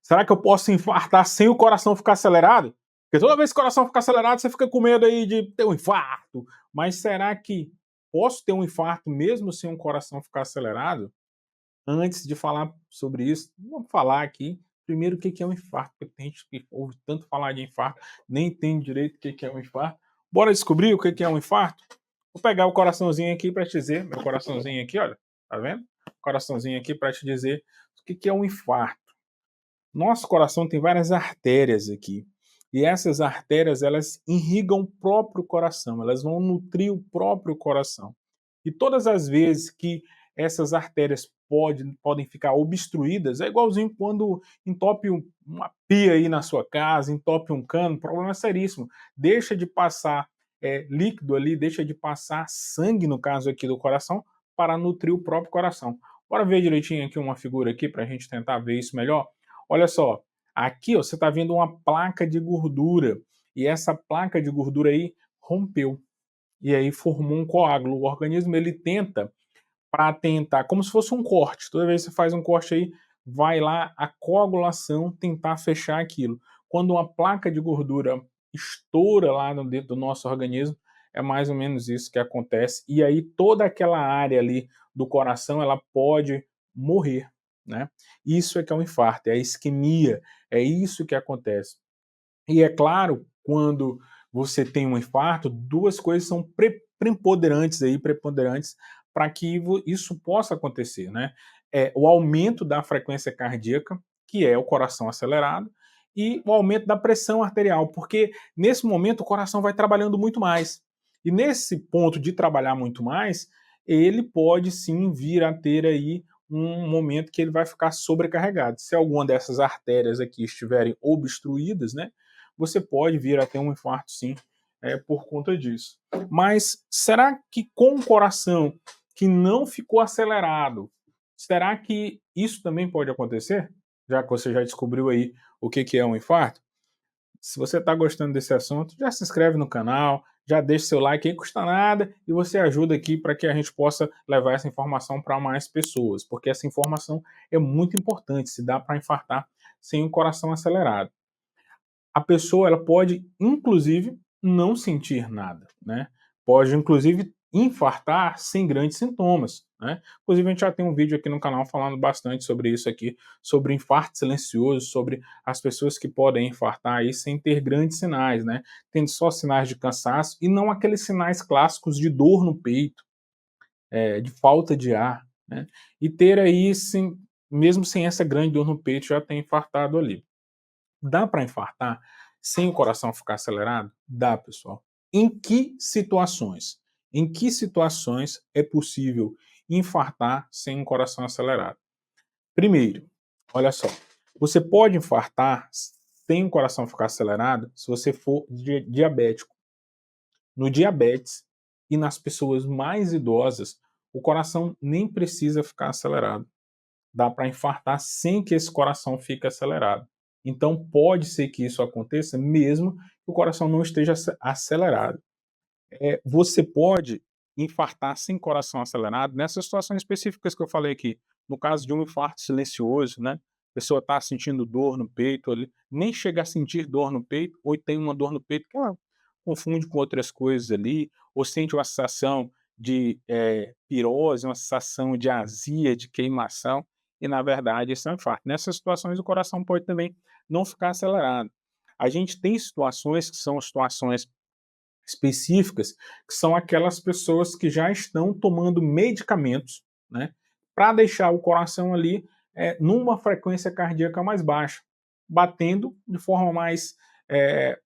Será que eu posso infartar sem o coração ficar acelerado? Porque toda vez que o coração fica acelerado, você fica com medo aí de ter um infarto. Mas será que posso ter um infarto mesmo sem o coração ficar acelerado? Antes de falar sobre isso, vamos falar aqui primeiro o que é um infarto, porque tem gente que ouve tanto falar de infarto, nem entende direito o que é um infarto. Bora descobrir o que é um infarto? Vou pegar o coraçãozinho aqui para te dizer, meu coraçãozinho aqui, olha, tá vendo? Coraçãozinho aqui para te dizer o que é um infarto. Nosso coração tem várias artérias aqui. E essas artérias, elas irrigam o próprio coração, elas vão nutrir o próprio coração. E todas as vezes que essas artérias podem ficar obstruídas, é igualzinho quando entope uma pia aí na sua casa, entope um cano, problema seríssimo. Deixa de passar líquido ali, deixa de passar sangue, no caso aqui do coração, para nutrir o próprio coração. Bora ver direitinho aqui uma figura aqui para a gente tentar ver isso melhor. Olha só, aqui ó, você está vendo uma placa de gordura e essa placa de gordura aí rompeu e aí formou um coágulo. O organismo ele tenta para tentar, como se fosse um corte. Toda vez que você faz um corte aí, vai lá a coagulação tentar fechar aquilo. Quando uma placa de gordura estoura lá no dentro do nosso organismo, é mais ou menos isso que acontece. E aí toda aquela área ali do coração, ela pode morrer, né? Isso é que é um infarto, é a isquemia, é isso que acontece. E é claro, quando você tem um infarto, duas coisas são preponderantes para que isso possa acontecer, né? É o aumento da frequência cardíaca, que é o coração acelerado, e o aumento da pressão arterial, porque nesse momento o coração vai trabalhando muito mais. E nesse ponto de trabalhar muito mais, ele pode sim vir a ter aí um momento que ele vai ficar sobrecarregado. Se alguma dessas artérias aqui estiverem obstruídas, né, você pode vir a ter um infarto sim, por conta disso. Mas será que com o coração que não ficou acelerado, será que isso também pode acontecer? Já que você já descobriu aí o que é um infarto? Se você está gostando desse assunto, já se inscreve no canal, já deixa seu like aí, custa nada, e você ajuda aqui para que a gente possa levar essa informação para mais pessoas, porque essa informação é muito importante, se dá para infartar sem o coração acelerado. A pessoa ela pode, inclusive, não sentir nada, né? Pode, inclusive, infartar sem grandes sintomas, né? Inclusive, a gente já tem um vídeo aqui no canal falando bastante sobre isso aqui, sobre infarto silencioso, sobre as pessoas que podem infartar aí sem ter grandes sinais, né? Tendo só sinais de cansaço e não aqueles sinais clássicos de dor no peito, de falta de ar, né? E ter aí, sim, mesmo sem essa grande dor no peito, já tem infartado ali. Dá para infartar sem o coração ficar acelerado? Dá, pessoal. Em que situações? Em que situações é possível infartar sem um coração acelerado? Primeiro, olha só, você pode infartar sem o coração ficar acelerado se você for diabético. No diabetes e nas pessoas mais idosas, o coração nem precisa ficar acelerado. Dá para infartar sem que esse coração fique acelerado. Então pode ser que isso aconteça mesmo que o coração não esteja acelerado. Você pode infartar sem coração acelerado nessas situações específicas que eu falei aqui. No caso de um infarto silencioso, né? A pessoa está sentindo dor no peito, ali, nem chega a sentir dor no peito, ou tem uma dor no peito que ela confunde com outras coisas ali, ou sente uma sensação de pirose, uma sensação de azia, de queimação, e na verdade esse é um infarto. Nessas situações o coração pode também não ficar acelerado. A gente tem situações que são situações específicas, que são aquelas pessoas que já estão tomando medicamentos, né, para deixar o coração ali numa frequência cardíaca mais baixa, batendo de forma mais,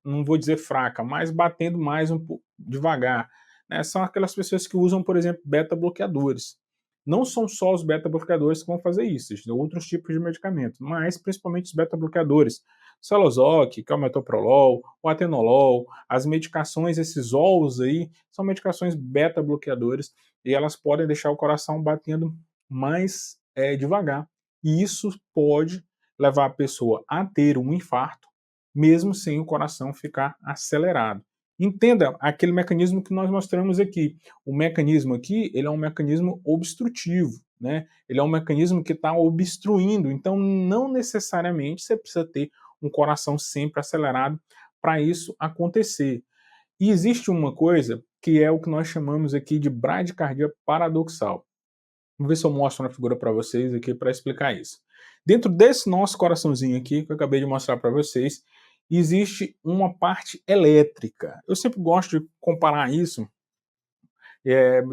não vou dizer fraca, mas batendo mais um pouco devagar. Né? São aquelas pessoas que usam, por exemplo, beta-bloqueadores. Não são só os beta-bloqueadores que vão fazer isso, existem outros tipos de medicamentos, mas principalmente os beta-bloqueadores. Celozoc, que é o metoprolol, o atenolol, as medicações, esses ols aí, são medicações beta-bloqueadores e elas podem deixar o coração batendo mais devagar. E isso pode levar a pessoa a ter um infarto, mesmo sem o coração ficar acelerado. Entenda aquele mecanismo que nós mostramos aqui. O mecanismo aqui, ele é um mecanismo obstrutivo. né? Ele é um mecanismo que está obstruindo, então não necessariamente você precisa ter um coração sempre acelerado para isso acontecer. E existe uma coisa que é o que nós chamamos aqui de bradicardia paradoxal. Vamos ver se eu mostro uma figura para vocês aqui para explicar isso. Dentro desse nosso coraçãozinho aqui, que eu acabei de mostrar para vocês, existe uma parte elétrica. Eu sempre gosto de comparar isso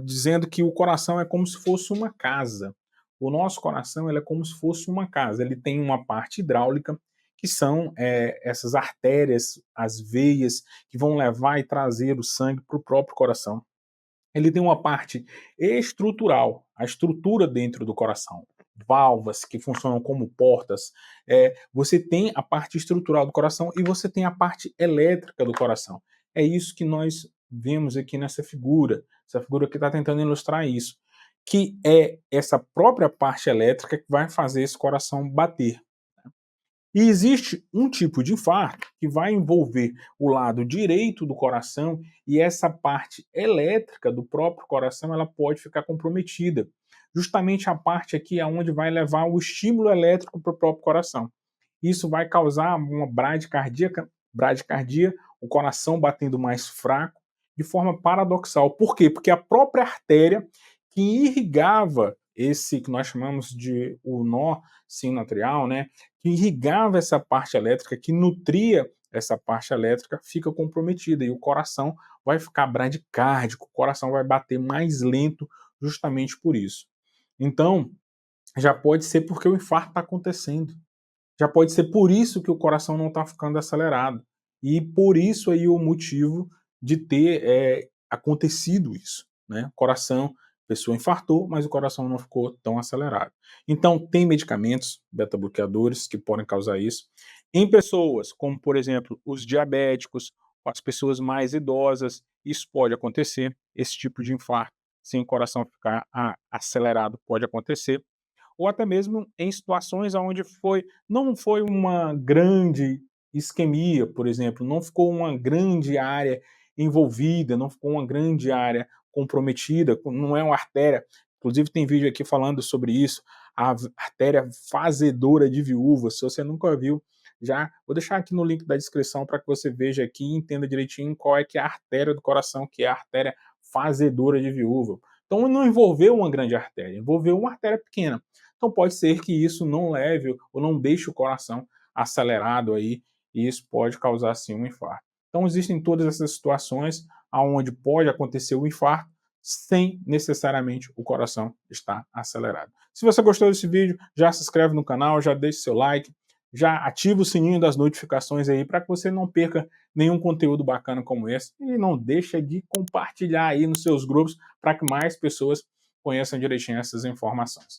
dizendo que o coração é como se fosse uma casa. O nosso coração ele é como se fosse uma casa. Ele tem uma parte hidráulica, que são essas artérias, as veias, que vão levar e trazer o sangue para o próprio coração. Ele tem uma parte estrutural, a estrutura dentro do coração, válvulas que funcionam como portas. Você tem a parte estrutural do coração e você tem a parte elétrica do coração. É isso que nós vemos aqui nessa figura. Essa figura que está tentando ilustrar isso, que é essa própria parte elétrica que vai fazer esse coração bater. E existe um tipo de infarto que vai envolver o lado direito do coração e essa parte elétrica do próprio coração ela pode ficar comprometida. Justamente a parte aqui é onde vai levar o estímulo elétrico para o próprio coração. Isso vai causar uma bradicardia, o coração batendo mais fraco, de forma paradoxal. Por quê? Porque a própria artéria que irrigava esse que nós chamamos de o nó sinoatrial, né, que irrigava essa parte elétrica, que nutria essa parte elétrica, fica comprometida e o coração vai ficar bradicárdico, o coração vai bater mais lento justamente por isso. Então, já pode ser porque o infarto está acontecendo. Já pode ser por isso que o coração não está ficando acelerado. E por isso aí o motivo de ter acontecido isso. Né? O coração, a pessoa infartou, mas o coração não ficou tão acelerado. Então, tem medicamentos, beta-bloqueadores, que podem causar isso. Em pessoas como, por exemplo, os diabéticos, as pessoas mais idosas, isso pode acontecer. Esse tipo de infarto, sem o coração ficar acelerado, pode acontecer ou até mesmo em situações onde não foi uma grande isquemia, por exemplo, não ficou uma grande área envolvida, não ficou uma grande área comprometida, não é uma artéria. Inclusive tem vídeo aqui falando sobre isso, a artéria fazedora de viúva. Se você nunca viu, já vou deixar aqui no link da descrição para que você veja aqui e entenda direitinho qual é que é a artéria do coração, que é a artéria fazedora de viúva. Então não envolveu uma grande artéria, envolveu uma artéria pequena. Então pode ser que isso não leve ou não deixe o coração acelerado aí, e isso pode causar sim um infarto. Então existem todas essas situações onde pode acontecer o infarto sem necessariamente o coração estar acelerado. Se você gostou desse vídeo, já se inscreve no canal, já deixa seu like, já ativa o sininho das notificações aí para que você não perca nenhum conteúdo bacana como esse e não deixa de compartilhar aí nos seus grupos para que mais pessoas conheçam direitinho essas informações.